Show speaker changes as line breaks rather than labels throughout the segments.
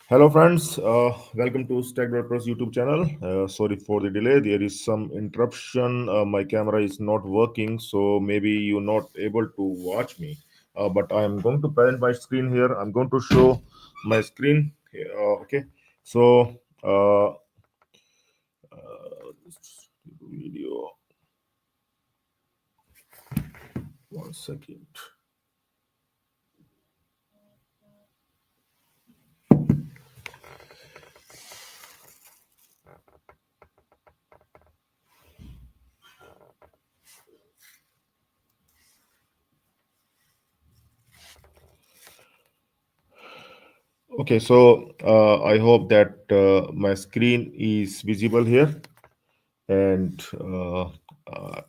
Hello, friends. Welcome to Stack Developers YouTube channel. Sorry for the delay. There is some interruption. My camera is not working, so maybe you're not able to watch me. But I am going to present my screen here. I'm going to show my screen. Okay. So, video. One second. Okay. So, I hope that my screen is visible here. And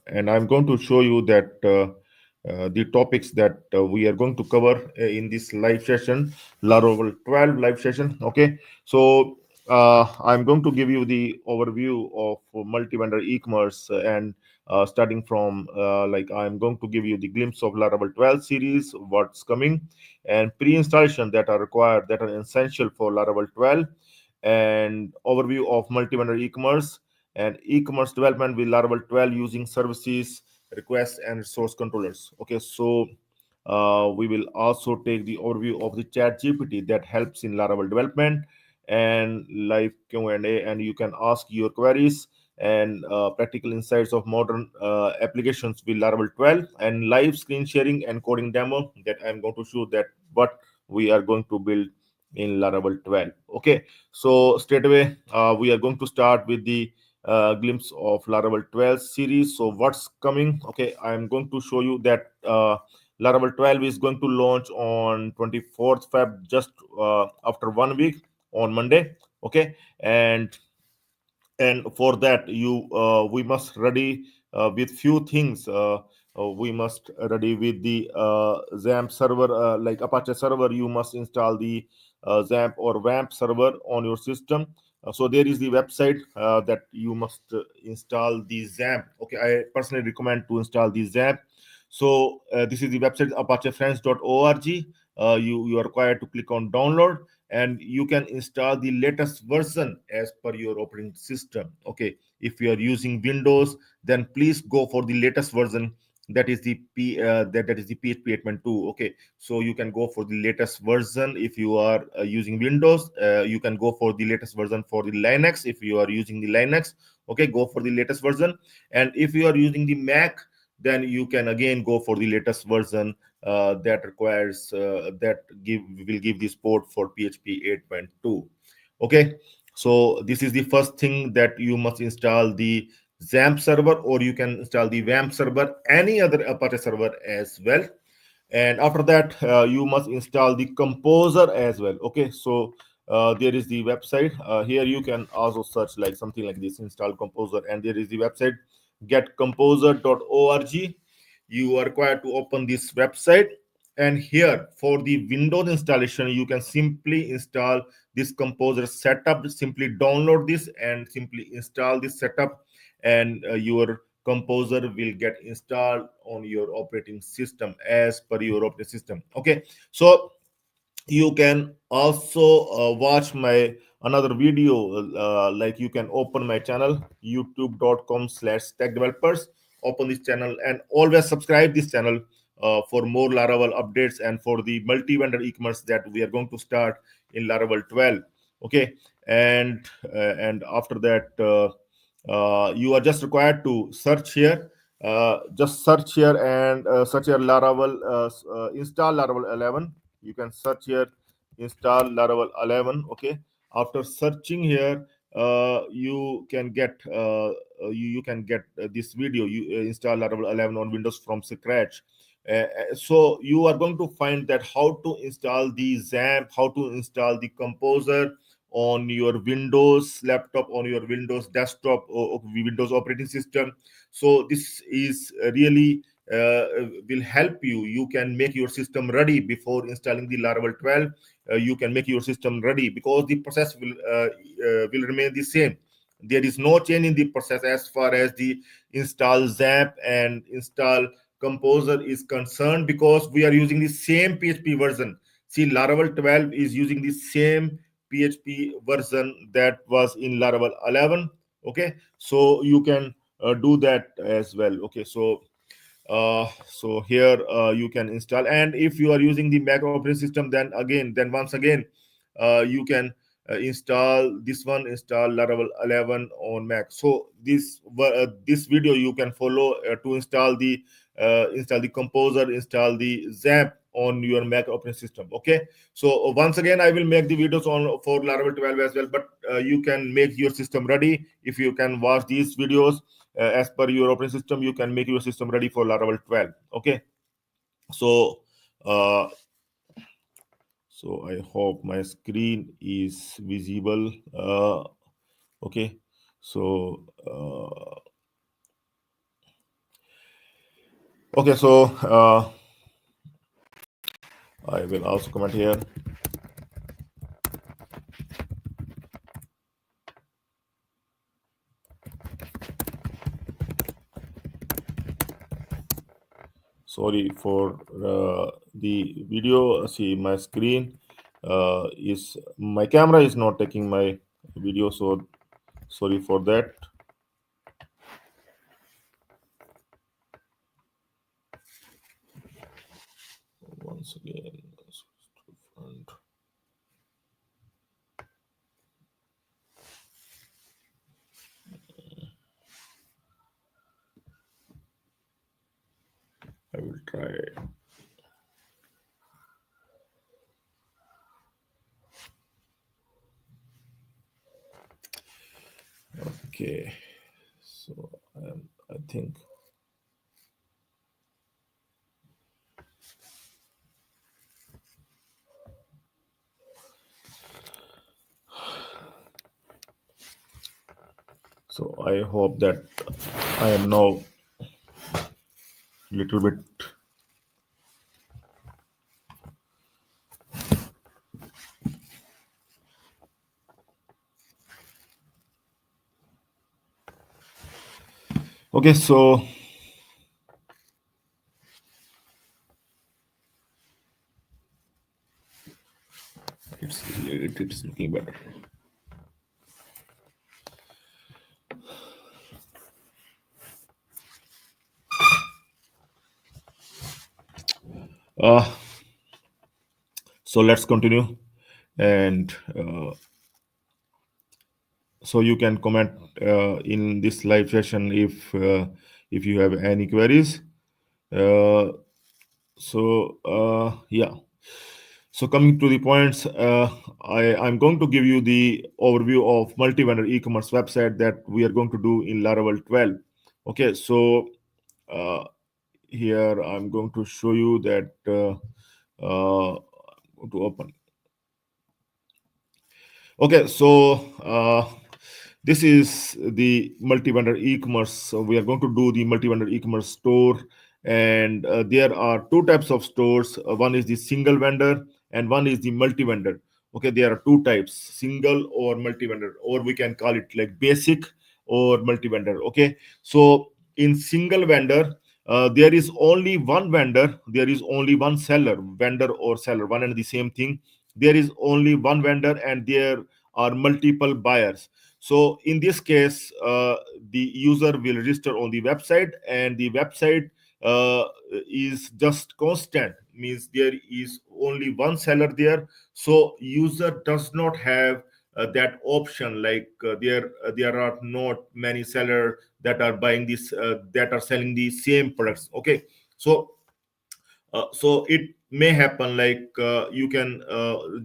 I'm going to show you that the topics that we are going to cover in this live session, Laravel 12 live session. Okay, so I'm going to give you the overview of multi-vendor e-commerce and starting from like I'm going to give you the glimpse of Laravel 12 series, what's coming, and pre-installation that are required that are essential for Laravel 12, and overview of multi-vendor e-commerce and e-commerce development with Laravel 12 using services, requests, and resource controllers. Okay, so we will also take the overview of the ChatGPT that helps in Laravel development and live Q&A, and you can ask your queries and practical insights of modern applications with Laravel 12 and live screen sharing and coding demo that I'm going to show that what we are going to build in Laravel 12. Okay, so straight away we are going to start with the glimpse of Laravel 12 series. So what's coming? Okay, I'm going to show you that Laravel 12 is going to launch on 24th Feb, just after 1 week on Monday. Okay, and for that you we must ready with few things. We must ready with the XAMPP server, like Apache server. You must install the XAMPP or WAMP server on your system. So there is the website that you must install the XAMPP. Okay, I personally recommend to install the XAMPP. So this is the website apachefriends.org. You are required to click on download, and you can install the latest version as per your operating system. Okay, if you are using Windows, then please go for the latest version. That is the that is the PHP 8.2. Okay, so you can go for the latest version if you are using Windows. You can go for the latest version for the Linux if you are using the Linux. Okay, go for the latest version. And if you are using the Mac, then you can again go for the latest version that requires that give will give the support for PHP 8.2. Okay, so this is the first thing that you must install the XAMPP server, or you can install the WAMP server, any other Apache server as well. And after that you must install the Composer as well. Okay, so there is the website. Here you can also search like something like this, install Composer, and there is the website getcomposer.org. You are required to open this website, and here for the Windows installation you can simply install this Composer setup. Simply download this and simply install this setup, and your Composer will get installed on your operating system as per your operating system. Okay, so you can also watch my another video, like you can open my channel youtube.com/tech developers. Open this channel and always subscribe this channel for more Laravel updates and for the multi-vendor e-commerce that we are going to start in Laravel 12. Okay, and after that you are just required to search here. Just search here and search here Laravel, install Laravel 11. You can search here, install Laravel 11. Okay, after searching here you can get you can get this video. You install Laravel 11 on Windows from scratch. So you are going to find that how to install the XAMPP, how to install the Composer on your Windows laptop, on your Windows desktop, or Windows operating system. So this is really will help you. You can make your system ready before installing the Laravel 12. You can make your system ready because the process will remain the same. There is no change in the process as far as the install XAMPP and install Composer is concerned, because we are using the same PHP version. See, Laravel 12 is using the same PHP version that was in Laravel 11. Okay, so you can do that as well. Okay, so here you can install, and if you are using the Mac operating system, then once again you can install this one, install Laravel 11 on Mac. So this video you can follow to install the Composer, install the Zap on your Mac operating system. Okay, so once again I will make the videos on for Laravel 12 as well, but you can make your system ready if you can watch these videos as per your operating system. You can make your system ready for Laravel 12. Okay, so uh, so I hope my screen is visible. Okay, so okay, so I will also comment here. Sorry for the video. See, my screen is, my camera is not taking my video, so sorry for that. Once again, I will try. Okay, so I think. So I hope that I am now little bit. Okay, so it's looking better. Uh, so let's continue, and so you can comment in this live session if you have any queries. Uh, yeah. So coming to the points, I'm going to give you the overview of multi-vendor e-commerce website that we are going to do in Laravel 12. Okay, so uh, here I'm going to show you that to open. Okay, so this is the multi-vendor e-commerce. So we are going to do the multi-vendor e-commerce store, and there are two types of stores. One is the single vendor, and one is the multi-vendor. Okay, there are two types: single or multi-vendor, or we can call it like basic or multi-vendor. Okay, so in single vendor, there is only one vendor, there is only one seller, vendor or seller, one and the same thing. There is only one vendor, and there are multiple buyers. So in this case, the user will register on the website, and the website is just constant, means there is only one seller there. So user does not have that option, like there are not many sellers that are buying this that are selling the same products. Okay, so so it may happen like you can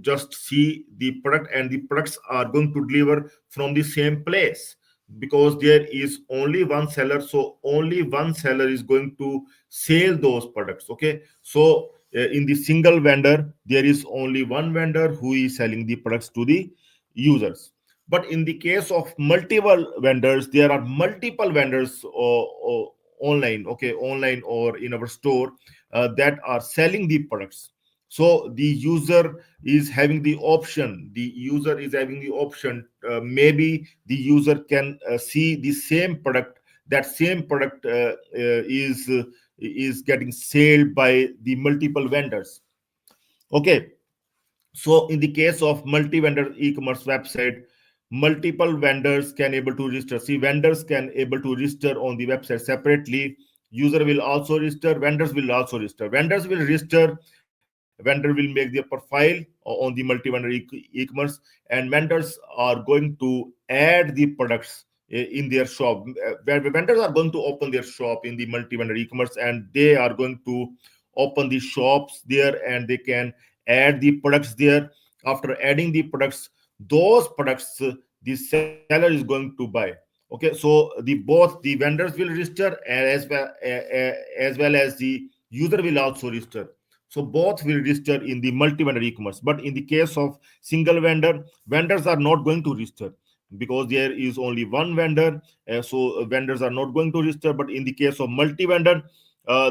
just see the product, and the products are going to deliver from the same place, because there is only one seller, so only one seller is going to sell those products. Okay, so in the single vendor, there is only one vendor who is selling the products to the users. But in the case of multiple vendors, there are multiple vendors or online, okay, online or in our store, that are selling the products. So the user is having the option, maybe the user can see the same product, that same product is getting sold by the multiple vendors. Okay, So in the case of multi-vendor e-commerce website, multiple vendors can able to register. See, vendors can able to register on the website separately. User will also register. Vendors will also register. Vendors will register. Vendor will make their profile on the multi-vendor e-commerce, and vendors are going to add the products in their shop. Where vendors are going to open their shop in the multi-vendor e-commerce, and they are going to open the shops there, and they can add the products there. After adding the products, those products the seller is going to buy. Okay, so the both the vendors will register, as well as the user will also register. So both will register in the multi-vendor e-commerce. But in the case of single vendor, vendors are not going to register because there is only one vendor. So vendors are not going to register. But in the case of multi-vendor,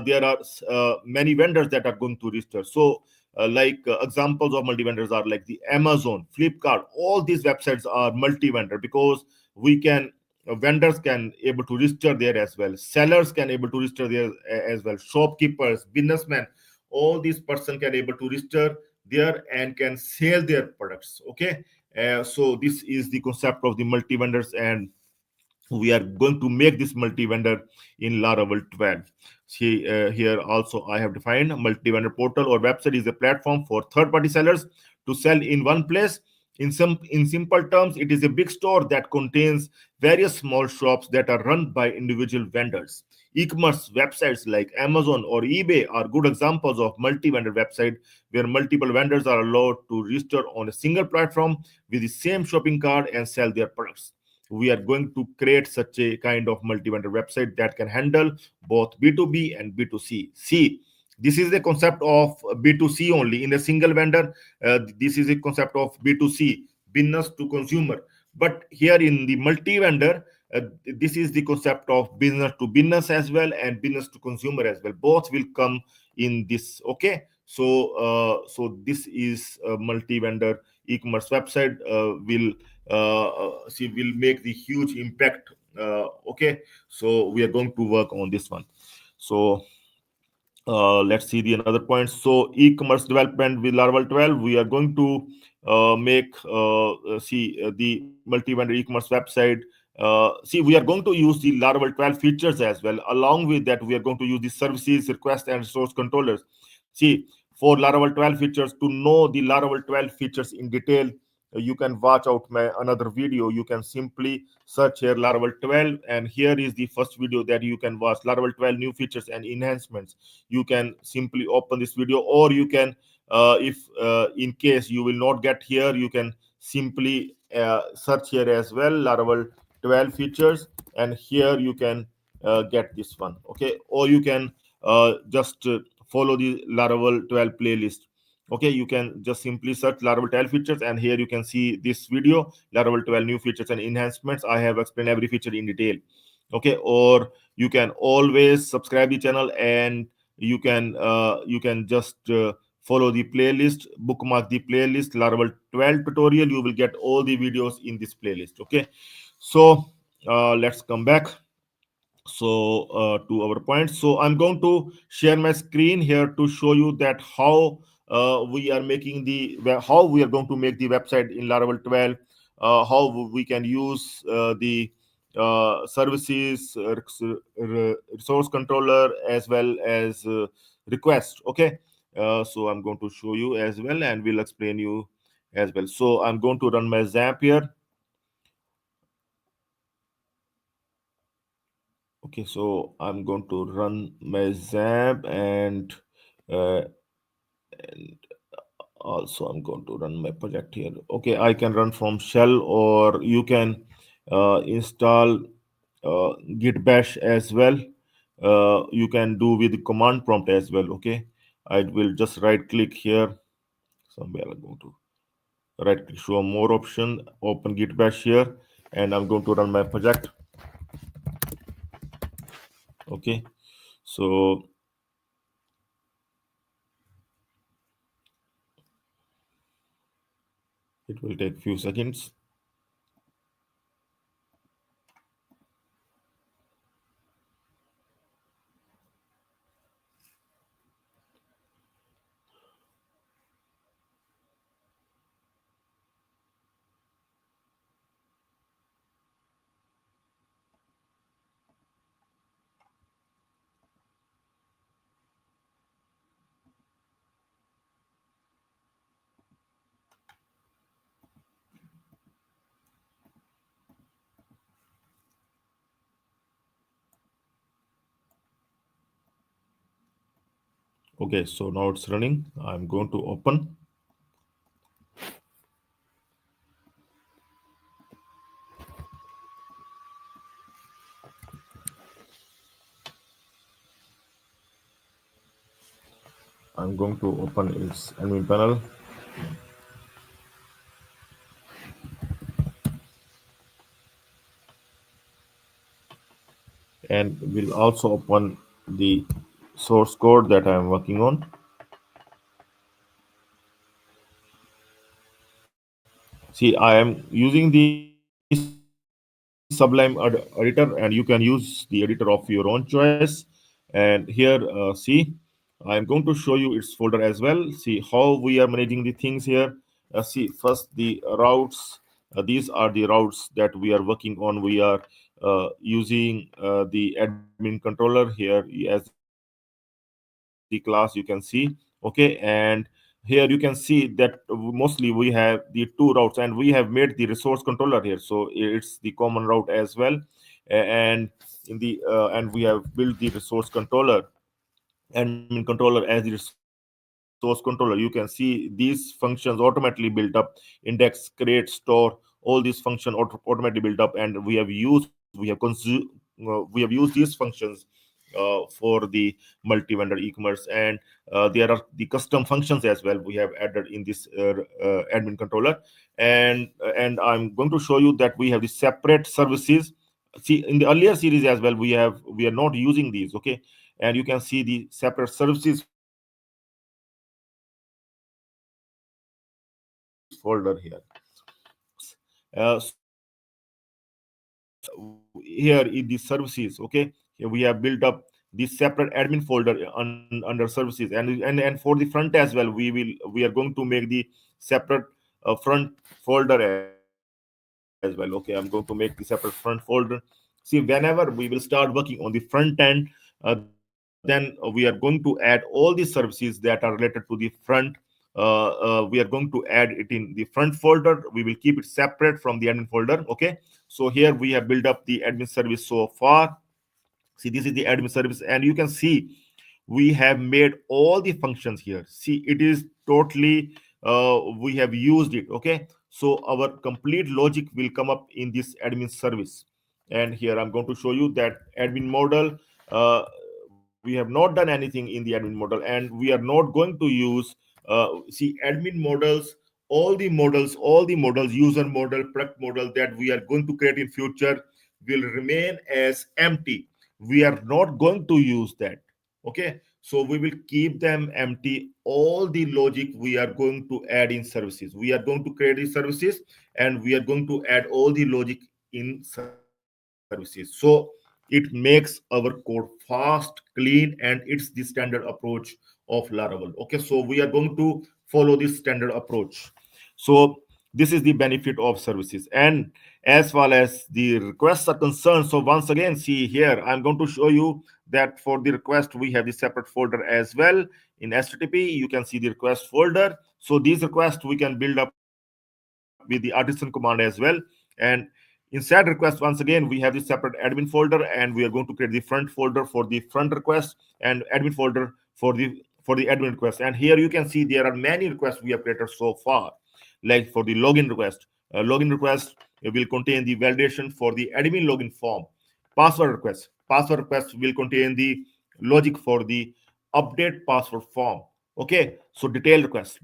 there are many vendors that are going to register. So examples of multi-vendors are like the Amazon, Flipkart. All these websites are multi-vendor because we can vendors can able to register there as well. Sellers can able to register there as well. Shopkeepers, businessmen, all these person can able to register there and can sell their products. Okay, so this is the concept of the multi vendors, and we are going to make this multi-vendor in Laravel 12. See, here also I have defined multi-vendor portal or website is a platform for third-party sellers to sell in one place. In simple terms, it is a big store that contains various small shops that are run by individual vendors. E-commerce websites like Amazon or eBay are good examples of multi-vendor website where multiple vendors are allowed to register on a single platform with the same shopping cart and sell their products. We are going to create such a kind of multi-vendor website that can handle both B2B and B2C. See, this is the concept of B2C only. In a single vendor, this is a concept of B2C, business to consumer. But here in the multi-vendor, this is the concept of business to business as well and business to consumer as well. Both will come in this. Okay, so this is a multi-vendor e-commerce website. Will She will make the huge impact. Okay, so we are going to work on this one. So let's see the another point. So e-commerce development with Laravel 12, we are going to make the multi-vendor e-commerce website. See, we are going to use the Laravel 12 features as well. Along with that, we are going to use the services, request, and source controllers. See, for Laravel 12 features, to know the Laravel 12 features in detail, you can watch out my another video. You can simply search here Laravel 12, and here is the first video that you can watch: Laravel 12 new features and enhancements. You can simply open this video, or you can if in case you will not get here, you can simply search here as well Laravel 12 features, and here you can get this one. Okay, or you can just follow the Laravel 12 playlist. Okay, you can just simply search Laravel 12 features, and here you can see this video, Laravel 12 new features and enhancements. I have explained every feature in detail. Okay, or you can always subscribe the channel, and you can just follow the playlist, bookmark the playlist Laravel 12 tutorial. You will get all the videos in this playlist. Okay, so let's come back to our point. So I'm going to share my screen here to show you that how we are making the how we are going to make the website in Laravel 12, how we can use the services, resource controller, as well as request. Okay, so I'm going to show you as well, and we'll explain you as well. So I'm going to run my Zamp here. Okay, so I'm going to run my Zamp, uh, and also I'm going to run my project here. Okay, I can run from shell, or you can install git bash as well. You can do with command prompt as well. Okay, I will just right click here. Somewhere I'm going to right click, show more option, open git bash here, and I'm going to run my project. Okay, so it will take few seconds. Okay, so now it's running. I'm going to open. I'm going to open its admin panel, and we'll also open the source code that I'm working on. See, I am using the Sublime editor, and you can use the editor of your own choice. And here, see, I'm going to show you its folder as well. See how we are managing the things here. See, first the routes. These are the routes that we are working on. We are using the admin controller here as the class, you can see. Okay, and here you can see that mostly we have the two routes, and we have made the resource controller here, so it's the common route as well. And in the and we have built the resource controller, admin controller as the resource controller. You can see these functions automatically built up: index, create, store. All these functions automatically built up, and we have used these functions for the multi-vendor e-commerce. And there are the custom functions as well we have added in this admin controller. And I'm going to show you that we have the separate services. See, in the earlier series as well, we are not using these. Okay, and you can see the separate services folder here. So here in the services, okay, here we have built up the separate admin folder under services. And for the front as well, we are going to make the separate front folder as well. Okay, I'm going to make the separate front folder. See, whenever we will start working on the front end, then we are going to add all the services that are related to the front. We are going to add it in the front folder. We will keep it separate from the admin folder. Okay, so here we have built up the admin service so far. See, this is the admin service, and you can see we have made all the functions here. See, it is totally we have used it. Okay, so our complete logic will come up in this admin service. And here I'm going to show you that admin model. uh, we have not done anything in the admin model, and we are not going to use see, admin models, all the models, user model, product model that we are going to create in future will remain as empty. We are not going to use that. Okay, so we will keep them empty. All the logic we are going to add in services, we are going to create these services, and we are going to add all the logic in services. So it makes our code fast, clean, and it's the standard approach of Laravel. Okay, so we are going to follow this standard approach. So this is the benefit of services. And as far as the requests are concerned, so once again, see here, I'm going to show you that for the request we have the separate folder as well. In http you can see the request folder. So these requests we can build up with the artisan command as well. And inside request, once again, we have the separate admin folder, and we are going to create the front folder for the front request, and admin folder for the admin request. And here you can see there are many requests we have created so far. Like for the login request will contain the validation for the admin login form. Password request will contain the logic for the update password form. Okay, so detail request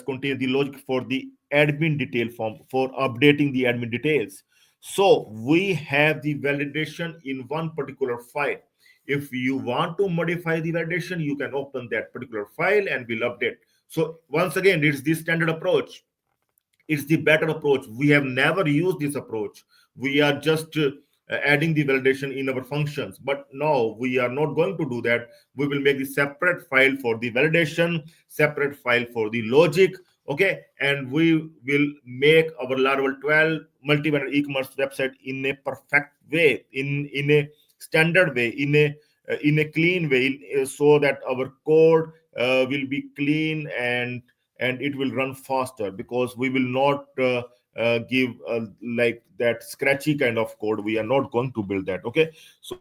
contain the logic for the admin detail form for updating the admin details. So we have the validation in one particular file. If you want to modify the validation, you can open that particular file and will update. So once again, it's the standard approach. It's the better approach. We have never used this approach. We are just adding the validation in our functions. But no, we are not going to do that. We will make the separate file for the validation, separate file for the logic. Okay, and we will make our Laravel 12 multi-vendor e-commerce website in a perfect way, in a standard way, in a clean way, so that our code will be clean, and it will run faster, because we will not give like that scratchy kind of code. We are not going to build that. Okay, so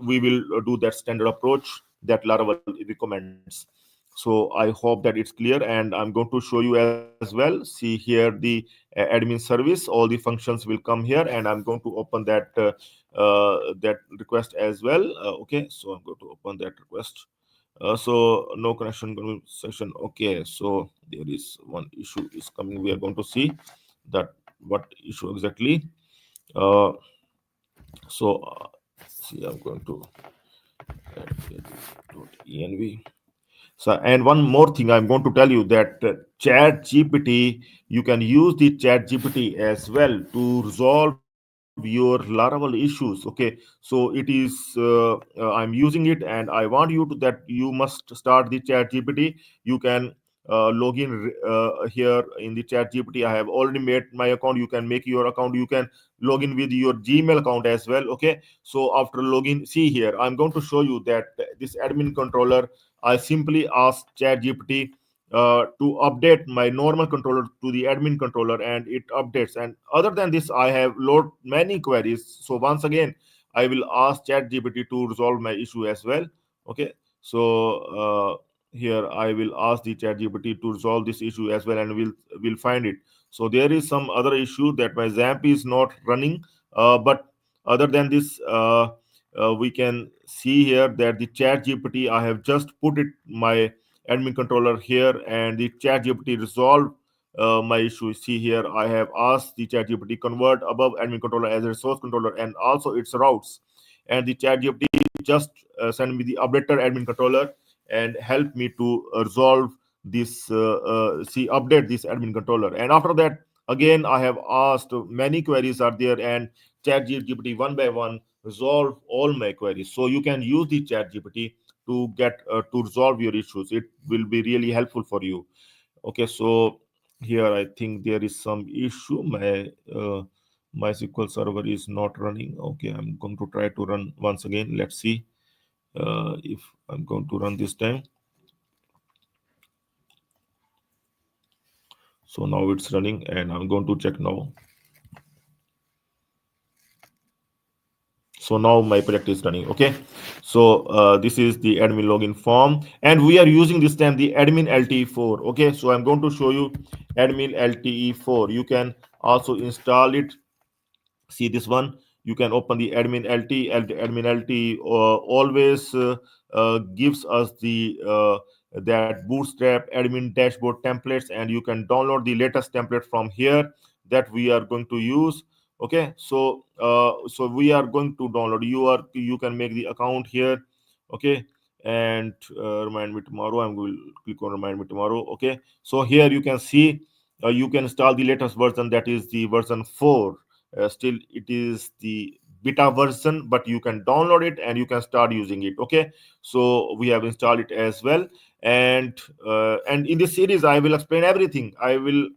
we will do that standard approach. that Laravel recommends. So I hope that it's clear, and I'm going to show you as well. See here the admin service, all the functions will come here, and I'm going to open that request as well. Okay, so I'm going to open that request. So no connection session. Okay, so there is one issue is coming. We are going to see that what issue exactly. Uh, so see, I'm going to env. So, and one more thing, I'm going to tell you that Chat GPT, you can use the Chat GPT as well to resolve your Laravel issues. Okay, so it is I'm using it, and I want you to that you must start the Chat GPT. You can log in here in the Chat GPT. I have already made my account. You can make your account. You can log in with your Gmail account as well. Okay, so after login, see here, I'm going to show you that this admin controller, I simply ask ChatGPT to update my normal controller to the admin controller, and it updates. And other than this, I have load many queries. So once again, I will ask ChatGPT to resolve my issue as well. Okay, so here I will ask the ChatGPT to resolve this issue as well, and we'll find it. So there is some other issue that my XAMPP is not running, but other than this. We can see here that the chat gpt I have just put it my admin controller here, and the chat gpt resolved my issue. See here, I have asked the chat gpt convert above admin controller as a resource controller and also its routes, and the chat gpt just send me the updated admin controller and help me to resolve this see update this admin controller. And after that, again I have asked many queries are there, and chat gpt one by one resolve all my queries. So you can use the chat gpt to get to resolve your issues. It will be really helpful for you. Okay, so here I think there is some issue. My SQL server is not running. Okay, I'm going to try to run once again. Let's see if I'm going to run this time. So now it's running, and I'm going to check now. So now my project is running. Okay, so this is the admin login form, and we are using this time the admin lte4. Okay, so I'm going to show you admin lte4. You can also install it. See this one, you can open the admin lt always gives us the that bootstrap admin dashboard templates, and you can download the latest template from here that we are going to use. Okay, so so we are going to download. You can make the account here. Okay, and remind me tomorrow, I'm going to click on remind me tomorrow. Okay, so here you can see you can install the latest version, that is the version 4. Still it is the beta version, but you can download it and you can start using it. Okay, so we have installed it as well. And in this series I will explain everything. I will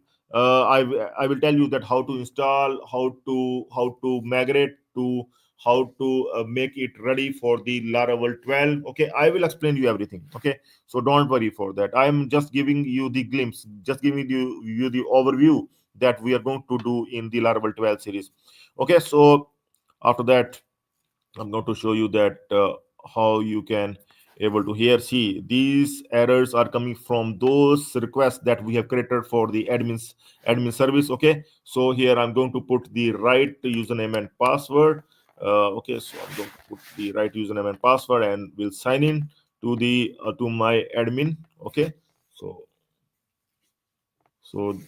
tell you that how to install, how to migrate to, how to make it ready for the Laravel 12. Okay, I will explain you everything. Okay, so don't worry for that. I'm just giving you the glimpse, just giving you the overview that we are going to do in the Laravel 12 series. Okay, so after that, I'm going to show you that how you can able to here see these errors are coming from those requests that we have created for the admin service. Okay, so here I'm going to put the right username and password. Okay, so I'm going to put the right username and password, and we'll sign in to the to my admin. Okay, so so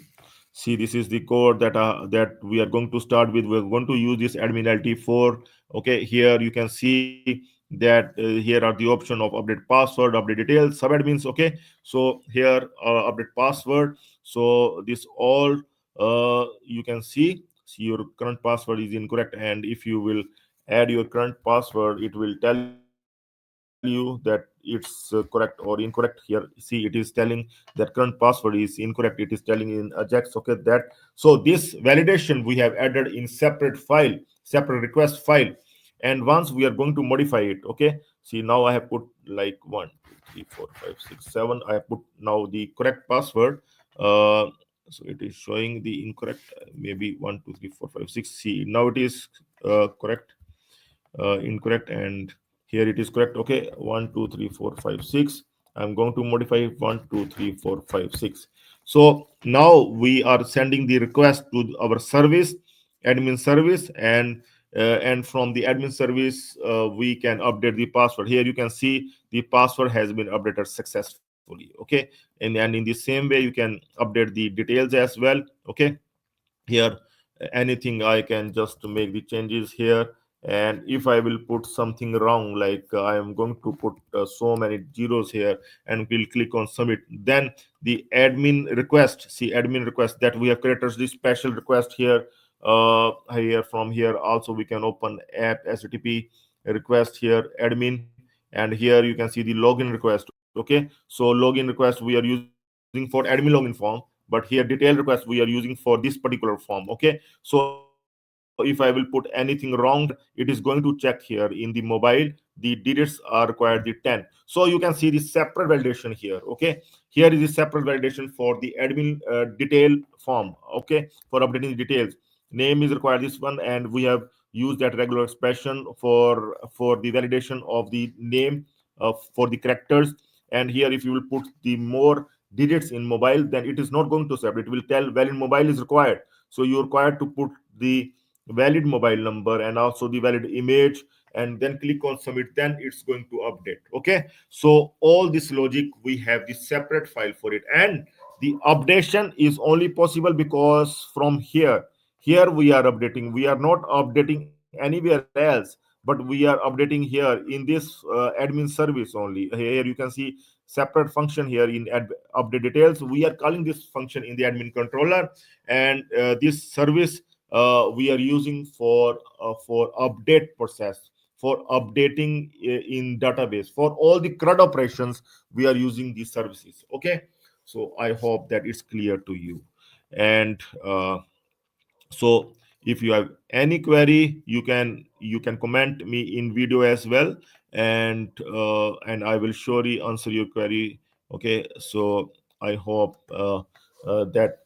see, this is the code that we are going to start with. We're going to use this admin lt4. Okay, here you can see that here are the option of update password, update details, subadmins. Okay, so here update password. So this all you can see your current password is incorrect, and if you will add your current password, it will tell you that it's correct or incorrect. Here, see, it is telling that current password is incorrect. It is telling in Ajax. Okay, that, so this validation we have added in separate file, separate request file, and once we are going to modify it. Okay, see, now I have put like 1 2 3 4 5 6 7. I have put now the correct password. So it is showing the incorrect, maybe 1 2 3 4 5 6. See, now it is correct, incorrect, and Here it is correct. Okay, 1 2 3 4 5 6. I'm going to modify 1 2 3 4 5 6. So now we are sending the request to our service, admin service, and from the admin service we can update the password. Here you can see the password has been updated successfully. Okay, and in the same way you can update the details as well. Okay, here anything I can just make the changes here. And if I will put something wrong, like I am going to put so many zeros here, and we'll click on submit, then the admin request, see admin request that we have created this special request here. Here from here also we can open app http request here admin, and here you can see the login request. Okay, so login request we are using for admin login form, but here detail request we are using for this particular form. Okay, so if I will put anything wrong here, it is going to check here in the mobile the digits are required the 10. So you can see the separate validation here. Okay, here is the separate validation for the admin detail form. Okay, for updating the details, name is required this one, and we have used that regular expression for the validation of the name for the characters. And here if you will put the more digits in mobile, then it is not going to separate, it will tell valid mobile is required. So you're required to put the valid mobile number and also the valid image, and then click on submit, then it's going to update. Okay, so all this logic we have the separate file for it, and the updation is only possible because from here we are updating, we are not updating anywhere else, but we are updating here in this admin service only. Here you can see separate function here in update details, we are calling this function in the admin controller. And this service we are using for update process, for updating in database, for all the CRUD operations we are using these services. Okay, so I hope that it's clear to you. And so if you have any query, you can comment me in video as well, and I will surely answer your query. Okay, so I hope that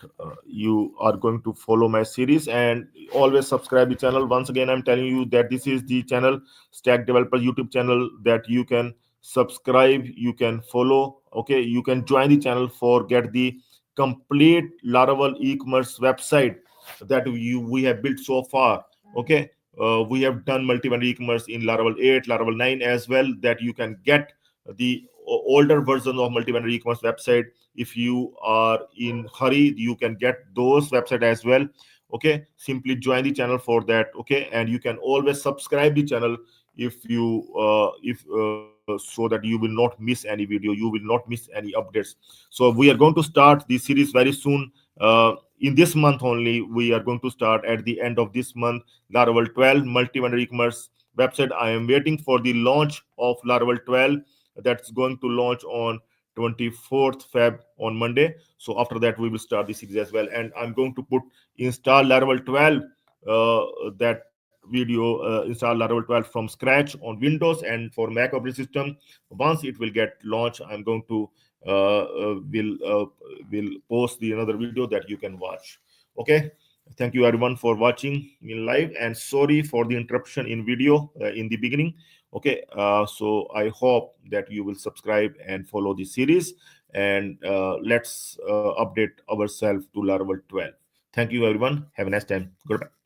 you are going to follow my series, and always subscribe the channel. Once again, I'm telling you that this is the channel, Stack Developer YouTube channel, that you can subscribe, you can follow. Okay, you can join the channel for get the complete Laravel e-commerce website that we have built so far. Okay, we have done multi-vendor e-commerce in Laravel 8, Laravel 9 as well, that you can get the older version of multi-vendor e-commerce website. If you are in hurry, you can get those website as well. Okay, simply join the channel for that. Okay, and you can always subscribe the channel if you if so that you will not miss any video, you will not miss any updates. So we are going to start the series very soon. In this month only, we are going to start at the end of this month Laravel 12 multi-vendor e-commerce website. I am waiting for the launch of Laravel 12, that's going to launch on 24th Feb on Monday. So after that we will start the series as well, and I'm going to put install Laravel 12 that video, install Laravel 12 from scratch on Windows and for Mac operating system. Once it will get launched, I'm going to will post the another video that you can watch. Okay, thank you everyone for watching in live, and sorry for the interruption in video in the beginning. Okay, so I hope that you will subscribe and follow the series, and let's update ourselves to Laravel 12. Thank you everyone, have a nice time, goodbye.